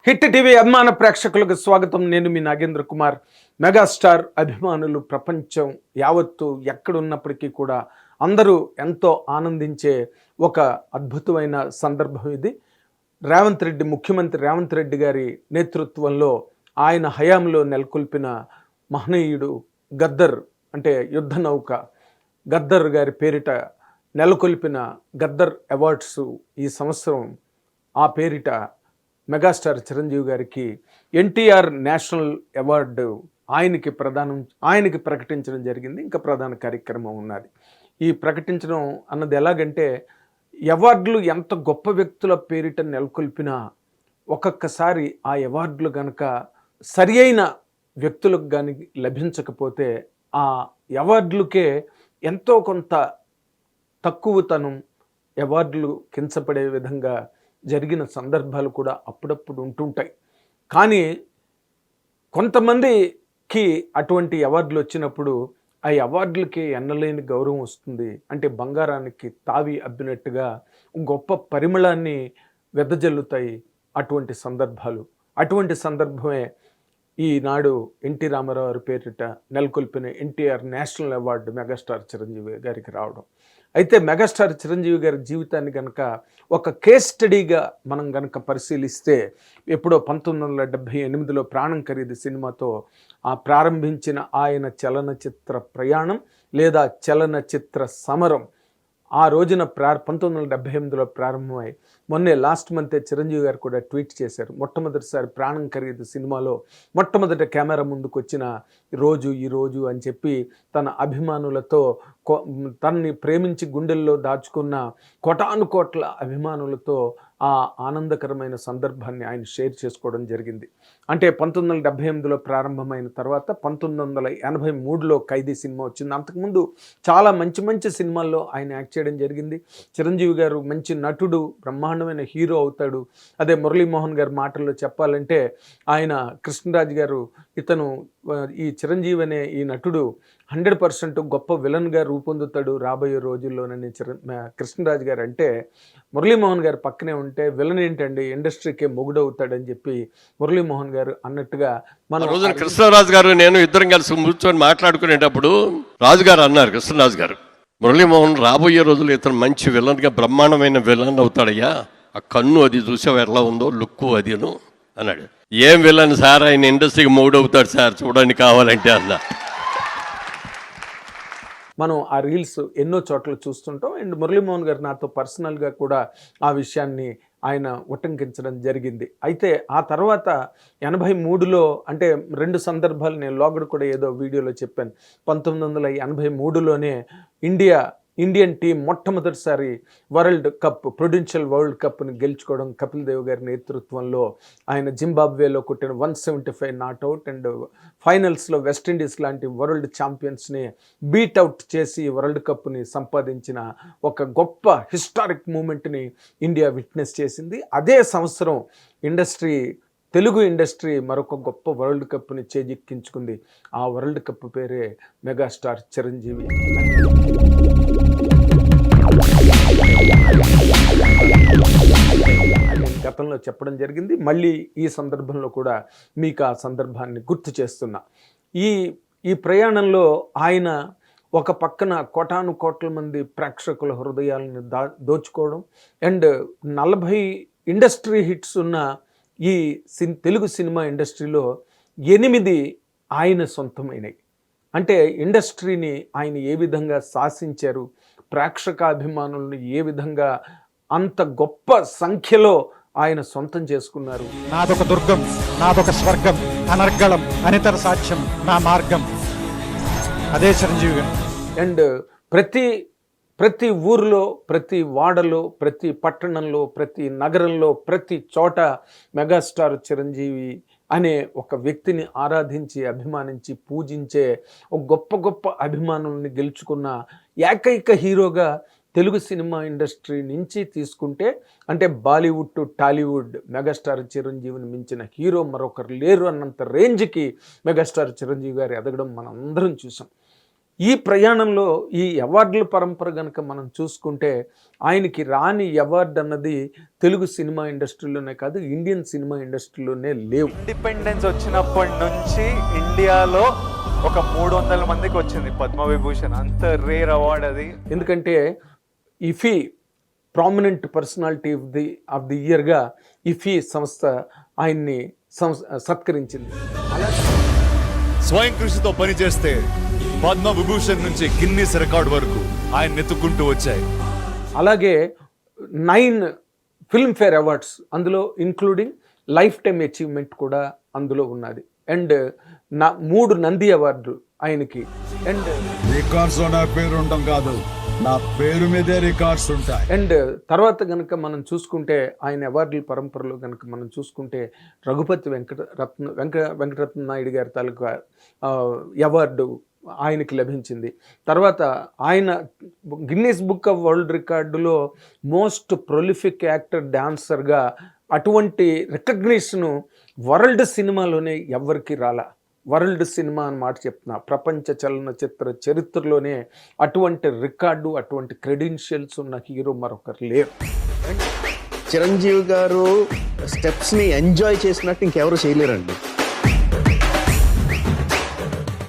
Hit TV అభిమాన ప్రేక్షకులకు స్వాగతం. నేను మీ నాగేంద్ర కుమార్. మెగాస్టార్ అభిమానులు ప్రపంచం యావత్తు ఎక్కడున్నప్పటికీ కూడా అందరూ ఎంతో ఆనందించే ఒక అద్భుతమైన సందర్భం ఇది. ముఖ్యమంత్రి రేవంత్ రెడ్డి గారి నేతృత్వంలో ఆయన హయాంలో నెలకొల్పిన మహనీయుడు గద్దర్ అంటే యుద్ధ నౌక గద్దర్ గారి పేరిట నెలకొల్పిన గద్దర్ అవార్డ్స్ ఈ సంవత్సరం ఆ పేరిట మెగాస్టార్ చిరంజీవి గారికి ఎన్టీఆర్ నేషనల్ అవార్డు ఆయనకి ప్రకటించడం జరిగింది. ఇంకా ప్రధాన కార్యక్రమం ఉన్నది. ఈ ప్రకటించడం అన్నది ఎలాగంటే, అవార్డులు ఎంత గొప్ప వ్యక్తుల పేరిట నెలకొల్పినా ఒక్కొక్కసారి ఆ అవార్డులు కనుక సరి అయిన వ్యక్తులకు కానీ లభించకపోతే ఆ అవార్డులకే ఎంతో కొంత తక్కువతనం, అవార్డులు కించపడే విధంగా జరిగిన సందర్భాలు కూడా అప్పుడప్పుడు ఉంటుంటాయి. కానీ కొంతమందికి అటువంటి అవార్డులు వచ్చినప్పుడు ఆ అవార్డులకి ఎన్నలేని గౌరవం వస్తుంది. అంటే బంగారానికి తావి అబ్బినట్టుగా గొప్ప పరిమళాన్ని వెదజల్లుతాయి అటువంటి సందర్భాలు. అటువంటి సందర్భమే ఈనాడు ఎన్టీ రామారావు గారి పేరిట నెలకొల్పిన NTR national award megastar Chiranjeevi గారికి రావడం. అయితే మెగాస్టార్ చిరంజీవి గారి జీవితాన్ని కనుక ఒక కేస్ స్టడీగా మనం కనుక పరిశీలిస్తే, ఎప్పుడో 1978లో ప్రాణం ఖరీదు సినిమాతో ప్రారంభించిన ఆయన చలనచిత్ర ప్రయాణం లేదా చలనచిత్ర సమరం ఆ రోజున 1978లో ప్రారంభమై మొన్నే లాస్ట్ మంతే చిరంజీవి గారు కూడా ట్వీట్ చేశారు. మొట్టమొదటిసారి ప్రాణం ఖరీదు సినిమాలో మొట్టమొదటి కెమెరా ముందుకు వచ్చిన ఈ రోజు అని చెప్పి తన అభిమానులతో తనని ప్రేమించి గుండెల్లో దాచుకున్న కోటాను కోట్ల అభిమానులతో ఆ ఆనందకరమైన సందర్భాన్ని ఆయన షేర్ చేసుకోవడం జరిగింది. అంటే 1978లో ప్రారంభమైన తర్వాత 1983లో ఖైదీ సినిమా వచ్చింది. అంతకుముందు చాలా మంచి మంచి సినిమాల్లో ఆయన యాక్ట్ చేయడం జరిగింది. చిరంజీవి గారు మంచి నటుడు, బ్రహ్మాండమైన హీరో అవుతాడు. అదే మురళీమోహన్ గారి మాటల్లో చెప్పాలంటే, ఆయన కృష్ణరాజు గారు ఇతను ఈ చిరంజీవి అనే ఈ నటుడు 100% గొప్ప విలన్గా రూపొందుతాడు రాబోయే రోజుల్లోనని కృష్ణరాజు గారు అంటే, మురళీమోహన్ గారు పక్కనే ఉంటే విలన్ ఏంటండి ఇండస్ట్రీకే మొగుడవుతాడని చెప్పి మురళీమోహన్ గారు అన్నట్టుగా మన రోజున కృష్ణరాజు గారు నేను ఇద్దరం కలిసి కూర్చొని మాట్లాడుకునేటప్పుడు రాజుగారు అన్నారు, కృష్ణరాజు గారు, మురళీమోహన్ రాబోయే రోజులు ఇతను మంచి విలన్గా బ్రహ్మాండమైన విలన్ అవుతాడయ్యా, ఆ కన్ను అది చూసావు ఎలా ఉందో, లుక్కు అదిను అన్నాడు. ఏం విలన్ సార్, ఆయన ఇండస్ట్రీకి మొగుడవుతాడు సార్, చూడండి కావాలంటే అన్నా. మనం ఆ రీల్స్ ఎన్నో చోట్ల చూస్తుంటాం. అండ్ మురళీమోహన్ గారు నాతో పర్సనల్గా కూడా ఆ విషయాన్ని ఆయన ఉటంకించడం జరిగింది. అయితే ఆ తర్వాత 83లో అంటే 2 సందర్భాలు నేను లోగడ కూడా ఏదో వీడియోలో చెప్పాను. 1983లోనే ఇండియన్ టీం మొట్టమొదటిసారి వరల్డ్ కప్, ప్రుడెన్షియల్ వరల్డ్ కప్ని గెలుచుకోవడం కపిల్ దేవ్ గారి నేతృత్వంలో. ఆయన జింబాబ్వేలో కొట్టిన 175 నాట్అవుట్ అండ్ ఫైనల్స్లో వెస్టిండీస్ లాంటి వరల్డ్ ఛాంపియన్స్ని బీట్అవుట్ చేసి వరల్డ్ కప్ని సంపాదించిన ఒక గొప్ప హిస్టారిక్ మూమెంట్ని ఇండియా విట్నెస్ చేసింది. అదే సంవత్సరం తెలుగు ఇండస్ట్రీ మరొక గొప్ప వరల్డ్ కప్ని చేజిక్కించుకుంది. ఆ వరల్డ్ కప్ పేరే మెగాస్టార్ చిరంజీవి. గతంలో చెప్పడం జరిగింది. మళ్ళీ ఈ సందర్భంలో కూడా మీకు ఆ సందర్భాన్ని గుర్తు చేస్తున్నా. ఈ ప్రయాణంలో ఆయన ఒక పక్కన కోటాను కోట్ల మంది ప్రేక్షకుల హృదయాలను దోచుకోవడం అండ్ 40 ఇండస్ట్రీ హిట్స్ ఉన్న ఈ తెలుగు సినిమా ఇండస్ట్రీలో 8 ఆయన సొంతమైనవి. అంటే ఇండస్ట్రీని ఆయన ఏ విధంగా శాసించారు, ప్రేక్షకాభిమానులను ఏ విధంగా అంత గొప్ప సంఖ్యలో ఆయన సొంతం చేసుకున్నారు. నాదొక దుర్గం, నాదొక స్వర్గం, అనర్గళం అనితర సాక్ష్యం నా మార్గం, అదే చిరంజీవి గారు. అండ్ ప్రతి ఊరిలో, ప్రతి వాడలో, ప్రతి పట్టణంలో, ప్రతి నగరంలో, ప్రతి చోట మెగాస్టార్ చిరంజీవి అనే ఒక వ్యక్తిని ఆరాధించి, అభిమానించి, పూజించే ఒక గొప్ప అభిమానుల్ని గెలుచుకున్న ఏకైక హీరోగా తెలుగు సినిమా ఇండస్ట్రీ నుంచి తీసుకుంటే, అంటే బాలీవుడ్ టు టాలీవుడ్ మెగాస్టార్ చిరంజీవిని మించిన హీరో మరొకరు లేరు అన్నంత రేంజ్కి మెగాస్టార్ చిరంజీవి గారు ఎదగడం మనం అందరం చూసాం. ఈ ప్రయాణంలో ఈ అవార్డుల పరంపర కనుక మనం చూసుకుంటే ఆయనకి రాని అవార్డు అన్నది తెలుగు సినిమా ఇండస్ట్రీలోనే కాదు, ఇండియన్ సినిమా ఇండస్ట్రీలోనే లేవు. ఇండిపెండెన్స్ వచ్చినప్పటి నుంచి ఇండియాలో ఒక 300 మందికి వచ్చింది పద్మవిభూషణ్. అంత రేర్ అవార్డ్ అది. ఎందుకంటే IFFI prominent personality of the ఇయర్గా ఇఫీ సంస్థ ఆయన్ని సత్కరించింది. స్వయం కృషితో పనిచేస్తే పద్మ విభూషణ్ నుంచి గిన్నీస్ రికార్డ్ వరకు ఆయన ఎత్తుకుంటూ వచ్చాయి. అలాగే 9 ఫిల్మ్ఫేర్ అవార్డ్స్, అందులో ఇంక్లూడింగ్ లైఫ్ టైమ్ అచీవ్మెంట్ కూడా అందులో ఉన్నది. అండ్ 3 నంది అవార్డు ఆయనకి. అండ్ రికార్డ్స్ నా పేరు ఉండడం కాదు, నా పేరు మీదే రికార్డ్స్ ఉంటాయి. అండ్ తర్వాత కనుక మనం చూసుకుంటే ఆయన అవార్డుల పరంపరలో కనుక మనం చూసుకుంటే రఘుపతి వెంకటరత్న నాయుడు గారి తాలూకా అవార్డు ఆయనకి లభించింది. తర్వాత ఆయన గిన్నీస్ బుక్ ఆఫ్ వరల్డ్ రికార్డులో మోస్ట్ ప్రొలిఫిక్ యాక్టర్ డాన్సర్గా అటువంటి రికగ్నిషను వరల్డ్ సినిమాలోనే ఎవ్వరికి రాలా. వరల్డ్ సినిమా అని మాట చెప్తున్నా, ప్రపంచ చలనచిత్ర చరిత్రలోనే అటువంటి రికార్డు, అటువంటి క్రెడెన్షియల్స్ ఉన్న హీరో మరొకరు లేరు. చిరంజీవి గారు స్టెప్స్ని ఎంజాయ్ చేసినట్టు ఇంకెవరు చేయలేరండి.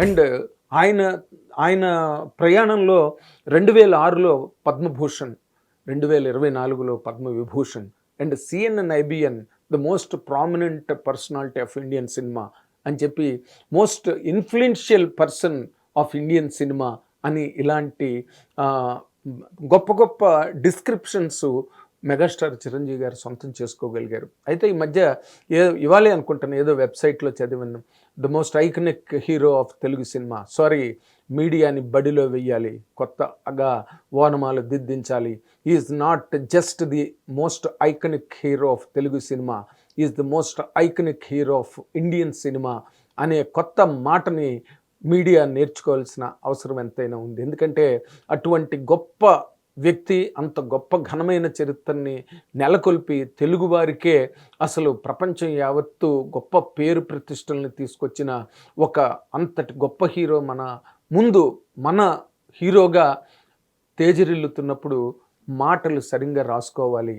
అండ్ ఆయన ప్రయాణంలో 2006లో పద్మభూషణ్, 2024లో Padma Vibhushan. And CNN IBN the most prominent personality of Indian cinema అని చెప్పి most influential person of Indian cinema అని ఇలాంటి గొప్ప గొప్ప డిస్క్రిప్షన్స్ మెగాస్టార్ చిరంజీవి గారు సొంతం చేసుకోగలిగారు. అయితే ఈ మధ్య ఇవాళే అనుకుంటాను ఏదో వెబ్సైట్లో చదివాను, the most iconic hero of Telugu cinema. Sorry, మీడియాని బడిలో వెయ్యాలి, కొత్తగా ఓనమాలు దిద్దించాలి. Is not just the most iconic hero of Telugu cinema, is the most iconic hero of Indian cinema అనే కొత్త మాటని మీడియా నేర్చుకోవాల్సిన అవసరం ఎంతైనా ఉంది. ఎందుకంటే అటువంటి గొప్ప వ్యక్తి, అంత గొప్ప ఘనమైన చరిత్రని నెలకొల్పి తెలుగువారికే అసలు ప్రపంచం యావత్తు గొప్ప పేరు ప్రతిష్టల్ని తీసుకొచ్చిన ఒక అంతటి గొప్ప హీరో మన ముందు మన హీరోగా తేజరిల్లుతున్నప్పుడు మాటలు సరిగ్గా రాసుకోవాలి.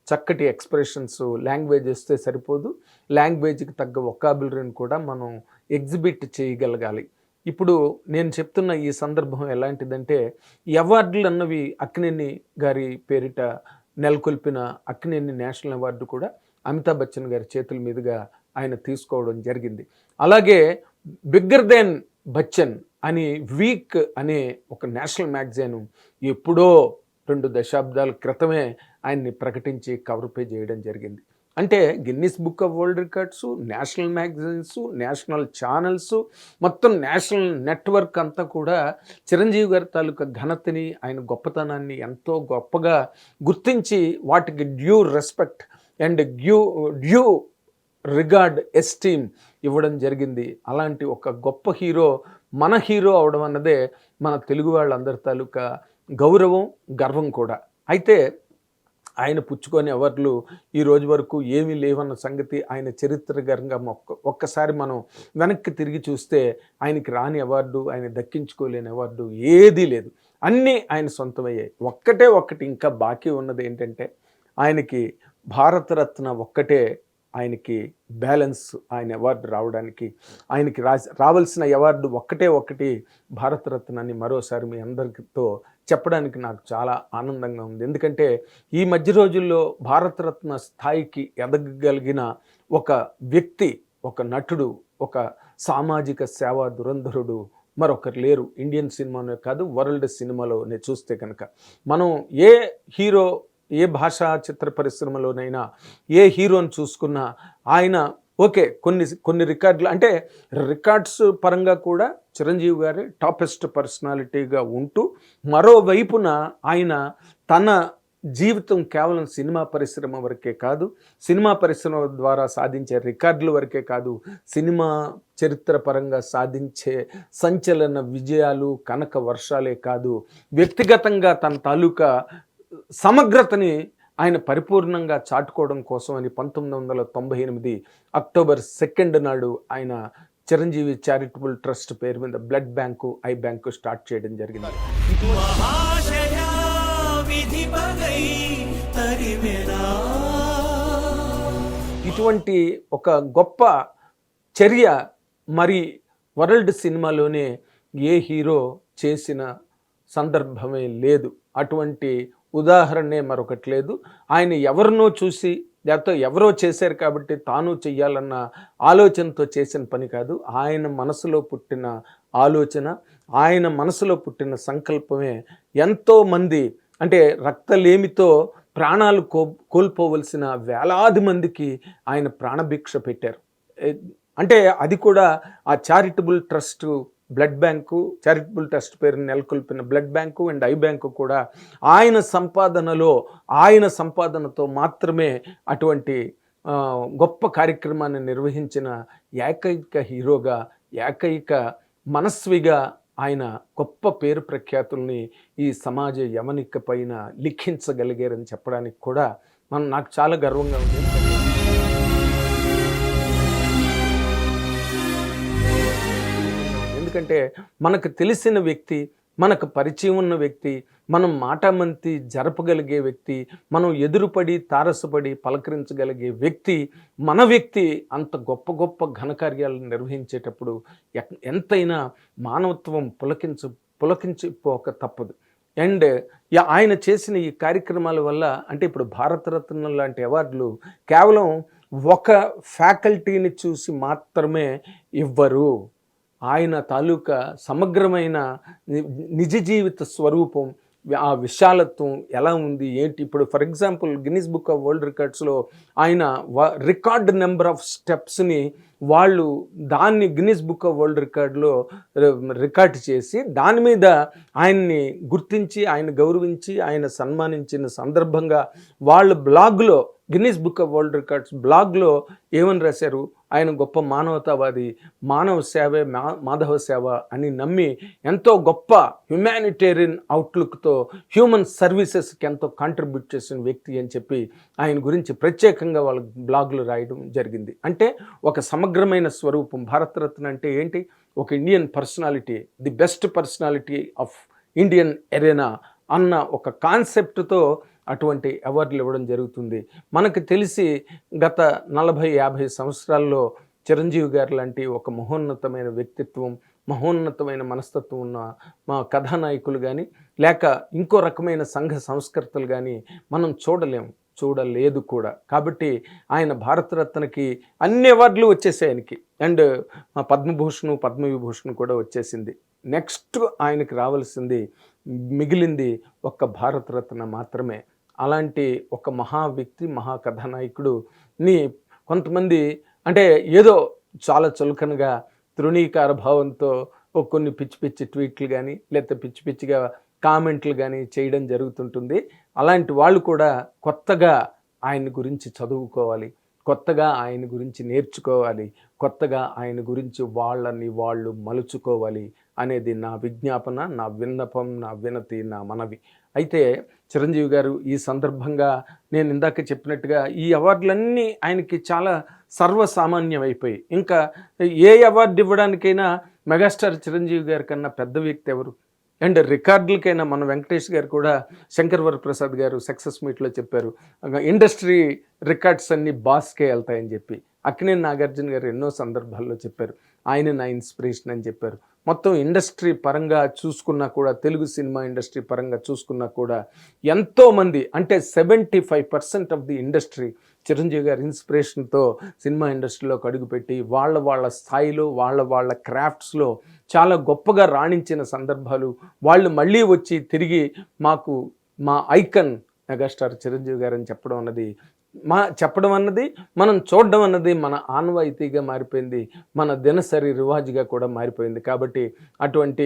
చక్కటి ఎక్స్ప్రెషన్స్, లాంగ్వేజ్ వస్తే సరిపోదు, లాంగ్వేజ్కి తగ్గ వొకాబులరీని కూడా మనం ఎగ్జిబిట్ చేయగలగాలి. ఇప్పుడు నేను చెప్తున్న ఈ సందర్భం ఎలాంటిదంటే, ఈ అవార్డులు అన్నవి అక్కినేని గారి పేరిట నెలకొల్పిన అక్కినేని నేషనల్ అవార్డు కూడా అమితాబ్ బచ్చన్ గారి చేతుల మీదుగా ఆయన తీసుకోవడం జరిగింది. అలాగే బిగ్గర్ దెన్ బచ్చన్ అని వీక్ అనే ఒక నేషనల్ మ్యాగజైన్ ఎప్పుడో 2 దశాబ్దాల క్రితమే ఆయన్ని ప్రకటించి కవర్ పేజ్ చేయడం జరిగింది. అంటే Guinness book of world records, national magazines, national channels, మొత్తం నేషనల్ నెట్వర్క్ అంతా కూడా చిరంజీవి గారి తాలూకా ఘనతని, ఆయన గొప్పతనాన్ని ఎంతో గొప్పగా గుర్తించి వాటికి due respect and due regard, esteem ఇవ్వడం జరిగింది. అలాంటి ఒక గొప్ప హీరో మన హీరో అవడం అన్నదే మన తెలుగు వాళ్ళందరి తాలూకా గౌరవం, గర్వం కూడా. అయితే ఆయన పుచ్చుకొని అవార్డులు ఈ రోజు వరకు ఏమీ లేవన్న సంగతి ఆయన చరిత్రగరంగా ఒక్కసారి మనం వెనక్కి తిరిగి చూస్తే ఆయనకి రాని అవార్డు, ఆయన దక్కించుకోలేని అవార్డు ఏదీ లేదు. అన్నీ ఆయన సొంతమయ్యాయి. ఒక్కటి ఇంకా బాకీ ఉన్నది ఏంటంటే, ఆయనకి భారతరత్న ఒక్కటే ఆయనకి బ్యాలెన్స్, ఆయన అవార్డు రావడానికి. ఆయనకి రావాల్సిన అవార్డు ఒకటి భారతరత్నాన్ని మరోసారి మీ అందరితో చెప్పడానికి నాకు చాలా ఆనందంగా ఉంది. ఎందుకంటే ఈ మధ్య రోజుల్లో భారతరత్న స్థాయికి ఎదగగలిగిన ఒక వ్యక్తి, ఒక నటుడు, ఒక సామాజిక సేవా దురంధరుడు మరొకరు లేరు. ఇండియన్ సినిమానే కాదు, వరల్డ్ సినిమాలోనే చూస్తే కనుక మనం ఏ హీరో, ఏ భాషా చిత్ర పరిశ్రమలోనైనా ఏ హీరోని చూసుకున్నా ఆయన ఓకే కొన్ని రికార్డులు, అంటే రికార్డ్స్ పరంగా కూడా చిరంజీవి గారి టాపెస్ట్ పర్సనాలిటీగా ఉంటూ, మరోవైపున ఆయన తన జీవితం కేవలం సినిమా పరిశ్రమ వరకే కాదు, సినిమా పరిశ్రమ ద్వారా సాధించే రికార్డుల వరకే కాదు, సినిమా చరిత్ర పరంగా సాధించే సంచలన విజయాలు, కనక వర్షాలే కాదు, వ్యక్తిగతంగా తన తాలూకా సమగ్రతని ఆయన పరిపూర్ణంగా చాటుకోవడం కోసం అని 1998 అక్టోబర్ 2 నాడు ఆయన చిరంజీవి చారిటబుల్ ట్రస్ట్ పేరు మీద blood bank, I bank start చేయడం జరిగింది. ఇటువంటి ఒక గొప్ప చర్య మరి వరల్డ్ సినిమాలోనే ఏ హీరో చేసిన సందర్భమే లేదు. అటువంటి ఉదాహరణే మరొకటి లేదు. ఆయన ఎవరినో చూసి లేకపోతే ఎవరో చేశారు కాబట్టి తాను చెయ్యాలన్న ఆలోచనతో చేసిన పని కాదు. ఆయన మనసులో పుట్టిన ఆలోచన, ఆయన మనసులో పుట్టిన సంకల్పమే ఎంతోమంది అంటే రక్తలేమితో ప్రాణాలు కోల్పోవలసిన వేలాది మందికి ఆయన ప్రాణభిక్ష పెట్టారు. అంటే అది కూడా ఆ charitable trust blood bank, charitable trust పేరుని నెలకొల్పిన blood bank and eye bank కూడా ఆయన సంపాదనతో మాత్రమే అటువంటి గొప్ప కార్యక్రమాన్ని నిర్వహించిన ఏకైక హీరోగా, ఏకైక మనస్విగా ఆయన గొప్ప పేరు ప్రఖ్యాతుల్ని ఈ సమాజ యవనిక పైన లిఖించగలిగారని చెప్పడానికి కూడా నాకు చాలా గర్వంగా ఉంది. ఎందుకంటే మనకు తెలిసిన వ్యక్తి, మనకు పరిచయం ఉన్న వ్యక్తి, మనం మాటామంతి జరపగలిగే వ్యక్తి, మనం ఎదురుపడి తారసపడి పలకరించగలిగే వ్యక్తి, మన వ్యక్తి అంత గొప్ప గొప్ప ఘనకార్యాలను నిర్వహించేటప్పుడు ఎంతైనా మానవత్వం పులకించిపోక తప్పదు. అండ్ ఆయన చేసిన ఈ కార్యక్రమాల వల్ల అంటే ఇప్పుడు భారతరత్న లాంటి అవార్డులు కేవలం ఒక ఫ్యాకల్టీని చూసి మాత్రమే ఇవ్వరు. ఆయన తాలూకా సమగ్రమైన నిజ జీవిత స్వరూపం, ఆ విశాలత్వం ఎలా ఉంది ఏంటి. ఇప్పుడు for example Guinness book of world రికార్డ్స్లో ఆయన రికార్డ్ నెంబర్ ఆఫ్ స్టెప్స్ని వాళ్ళు దాన్ని గిన్నిస్ బుక్ ఆఫ్ వరల్డ్ రికార్డులో రికార్డ్ చేసి దాని మీద ఆయన్ని గుర్తించి, ఆయన గౌరవించి, ఆయన సన్మానించిన సందర్భంగా వాళ్ళ బ్లాగ్లో, Guinness book of world records బ్లాగ్లో ఏమని రాశారు, ఆయన గొప్ప మానవతావాది, మానవ సేవే మాధవ సేవ అని నమ్మి ఎంతో గొప్ప హ్యుమానిటేరియన్ అవుట్లుక్తో హ్యూమన్ సర్వీసెస్కి ఎంతో కాంట్రిబ్యూట్ చేసిన వ్యక్తి అని చెప్పి ఆయన గురించి ప్రత్యేకంగా వాళ్ళ బ్లాగులు రాయడం జరిగింది. అంటే ఒక సమగ్రమైన స్వరూపం. భారతరత్న అంటే ఏంటి? ఒక Indian personality, the best personality of Indian ఎరేనా అన్న ఒక కాన్సెప్ట్తో అటువంటి అవార్డులు ఇవ్వడం జరుగుతుంది. మనకు తెలిసి గత 40-50 సంవత్సరాల్లో చిరంజీవి గారు లాంటి ఒక మహోన్నతమైన వ్యక్తిత్వం, మహోన్నతమైన మనస్తత్వం ఉన్న మా కథానాయకులు కానీ లేక ఇంకో రకమైన సంఘ సంస్కర్తలు కానీ మనం చూడలేదు కూడా. కాబట్టి ఆయన భారతరత్నకి అన్ని అవార్డులు వచ్చేసాయి ఆయనకి. అండ్ పద్మభూషణ్, పద్మవిభూషణ్ కూడా వచ్చేసింది. నెక్స్ట్ ఆయనకి రావాల్సింది మిగిలింది ఒక్క భారతరత్న మాత్రమే. అలాంటి ఒక మహా వ్యక్తి, మహా కథానాయకుడుని కొంతమంది అంటే ఏదో చాలా చులకనగా తృణీకార భావంతో కొన్ని పిచ్చి పిచ్చి ట్వీట్లు కానీ లేకపోతే పిచ్చి పిచ్చిగా కామెంట్లు కానీ చేయడం జరుగుతుంటుంది. అలాంటి వాళ్ళు కూడా కొత్తగా ఆయన గురించి చదువుకోవాలి, కొత్తగా ఆయన గురించి నేర్చుకోవాలి, కొత్తగా ఆయన గురించి వాళ్ళని వాళ్ళు మలుచుకోవాలి అనేది నా విజ్ఞాపన, నా విన్నపం, నా వినతి, నా మనవి. అయితే చిరంజీవి గారు ఈ సందర్భంగా నేను ఇందాక చెప్పినట్టుగా ఈ అవార్డులన్నీ ఆయనకి చాలా సర్వసామాన్యం అయిపోయి, ఇంకా ఏ అవార్డు ఇవ్వడానికైనా మెగాస్టార్ చిరంజీవి గారి కన్నా పెద్ద వ్యక్తి ఎవరు? అండ్ రికార్డులకైనా మన వెంకటేష్ గారు కూడా శంకర్ వరప్రసాద్ గారు సక్సెస్ మీట్లో చెప్పారు, ఇండస్ట్రీ రికార్డ్స్ అన్నీ బాస్కే వెళ్తాయని చెప్పి. అక్కినేని నాగార్జున గారు ఎన్నో సందర్భాల్లో చెప్పారు, ఆయన నా ఇన్స్పిరేషన్ అని చెప్పారు. మొత్తం ఇండస్ట్రీ పరంగా చూసుకున్నా కూడా, తెలుగు సినిమా ఇండస్ట్రీ పరంగా చూసుకున్నా కూడా ఎంతోమంది అంటే 75% ఆఫ్ ది ఇండస్ట్రీ చిరంజీవి గారి ఇన్స్పిరేషన్తో సినిమా ఇండస్ట్రీలోకి అడుగుపెట్టి వాళ్ళ స్థాయిలో వాళ్ళ క్రాఫ్ట్స్లో చాలా గొప్పగా రాణించిన సందర్భాలు, వాళ్ళు మళ్ళీ వచ్చి తిరిగి మాకు మా ఐకన్ మెగాస్టార్ చిరంజీవి గారు అని చెప్పడం అన్నది మనం చూడడం అన్నది మన ఆనవాయితీగా మారిపోయింది, మన దినసరి రివాజుగా కూడా మారిపోయింది. కాబట్టి అటువంటి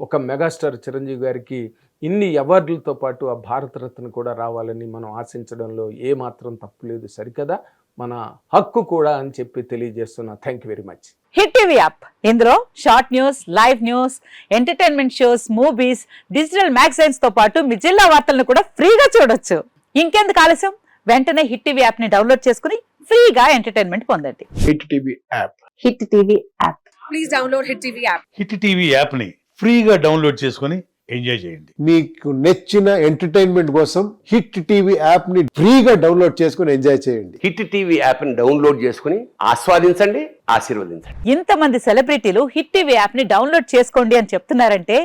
ఒక మెగాస్టార్ చిరంజీవి గారికి ఇన్ని అవార్డులతో పాటు ఆ భారతరత్న కూడా రావాలని మనం ఆశించడంలో ఏమాత్రం తప్పు లేదు, సరికదా, మన హక్కు కూడా అని చెప్పి తెలియజేస్తున్నా. Thank you very much. Hit TV app, ఇందులో short news, live news, entertainment shows, movies, digital magazines తో పాటు మీ జిల్లా వార్తలను కూడా ఫ్రీగా చూడొచ్చు. ఇంకెందుకు ఆలస్యం, వెంటనే హిట్ టీవీ యాప్ ని డౌన్లోడ్ చేసుకుని ఫ్రీగా ఎంటర్టైన్మెంట్ పొందండి. Hit TV app. Hit TV app. please download Hit TV app. Hit TV యాప్ని ఫ్రీగా డౌన్లోడ్ చేసుకొని ఎంజాయ్ చేయండి. మీకు నచ్చిన ఎంటర్టైన్మెంట్ కోసం హిట్ టీవీ యాప్ ని ఫ్రీగా డౌన్లోడ్ చేసుకుని ఎంజాయ్ చేయండి. హిట్ టీవీ యాప్ని డౌన్లోడ్ చేసుకుని ఆస్వాదించండి, ఆశీర్వదించండి. ఇంతమంది సెలబ్రిటీలు హిట్ టీవీ యాప్ ని డౌన్లోడ్ చేసుకోండి అని చెప్తున్నారంటే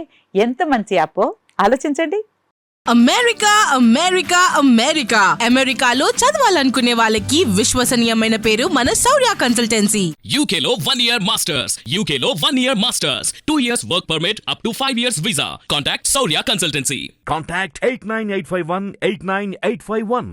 ఎంత మంచి యాప్ ఆలోచించండి. అమెరికా అమెరికా అమెరికా అమెరికాలో చదవాలనుకునే వాళ్ళకి విశ్వసనీయమైన పేరు మన శౌర్య కన్సల్టెన్సీ. UK లో 1 year masters, UK లో 1 year masters, 2 years work permit up to 5 years visa. Contact Saurya Consultancy. Contact 89851 89851.